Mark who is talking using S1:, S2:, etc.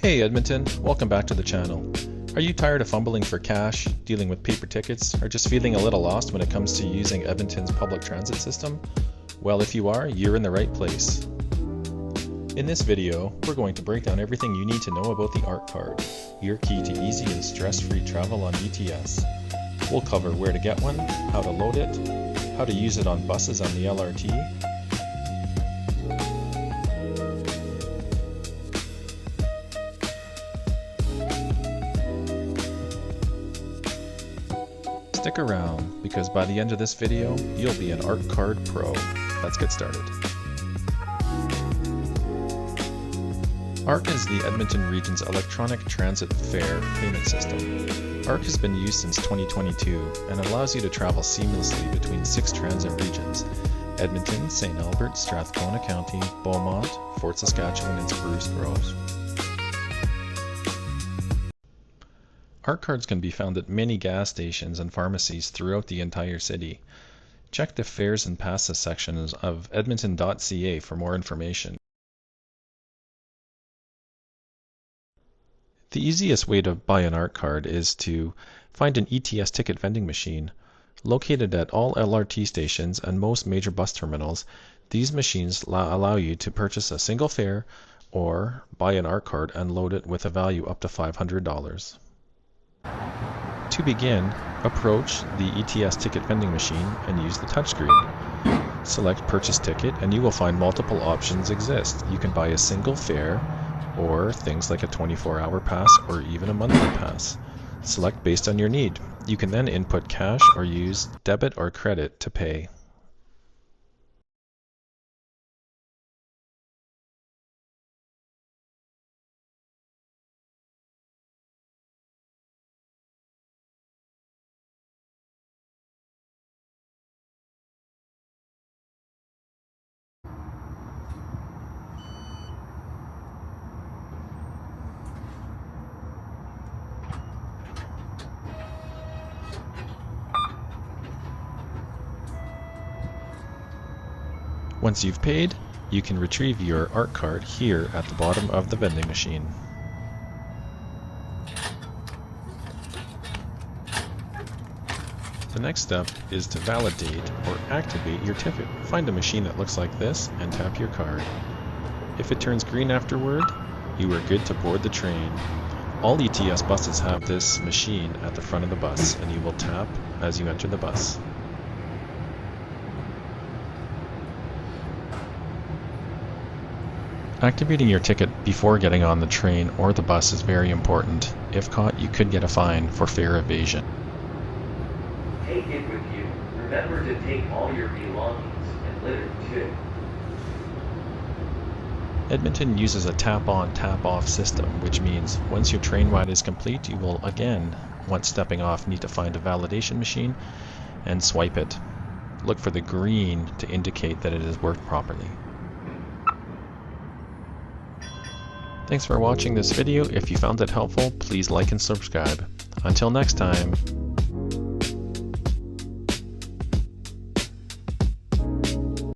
S1: Hey Edmonton, welcome back to the channel. Are you tired of fumbling for cash, dealing with paper tickets, or just feeling a little lost when it comes to using Edmonton's public transit system? Well, if you are, you're in the right place. In this video, we're going to break down everything you need to know about the ARC card, your key to easy and stress-free travel on ETS. We'll cover where to get one, how to load it, how to use it on buses on the LRT, Stick around, because by the end of this video, you'll be an ARC Card Pro. Let's get started. ARC is the Edmonton region's electronic transit fare payment system. ARC has been used since 2022 and allows you to travel seamlessly between 6 transit regions: Edmonton, St. Albert, Strathcona County, Beaumont, Fort Saskatchewan, and Spruce Grove. ARC cards can be found at many gas stations and pharmacies throughout the entire city. Check the fares and passes sections of edmonton.ca for more information. The easiest way to buy an ARC card is to find an ETS ticket vending machine. Located at all LRT stations and most major bus terminals, these machines allow you to purchase a single fare or buy an ARC card and load it with a value up to $500. To begin, approach the ETS ticket vending machine and use the touchscreen. Select Purchase Ticket and you will find multiple options exist. You can buy a single fare or things like a 24-hour pass or even a monthly pass. Select based on your need. You can then input cash or use debit or credit to pay. Once you've paid, you can retrieve your ARC card here at the bottom of the vending machine. The next step is to validate or activate your ticket. Find a machine that looks like this and tap your card. If it turns green afterward, you are good to board the train. All ETS buses have this machine at the front of the bus, and you will tap as you enter the bus. Activating your ticket before getting on the train or the bus is very important. If caught, you could get a fine for fare evasion.
S2: Take it with you. Remember to take all your belongings and litter too.
S1: Edmonton uses a tap-on, tap-off system, which means once your train ride is complete, you will again, once stepping off, need to find a validation machine and swipe it. Look for the green to indicate that it has worked properly. Thanks for watching this video. If you found it helpful, please like and subscribe. Until next time.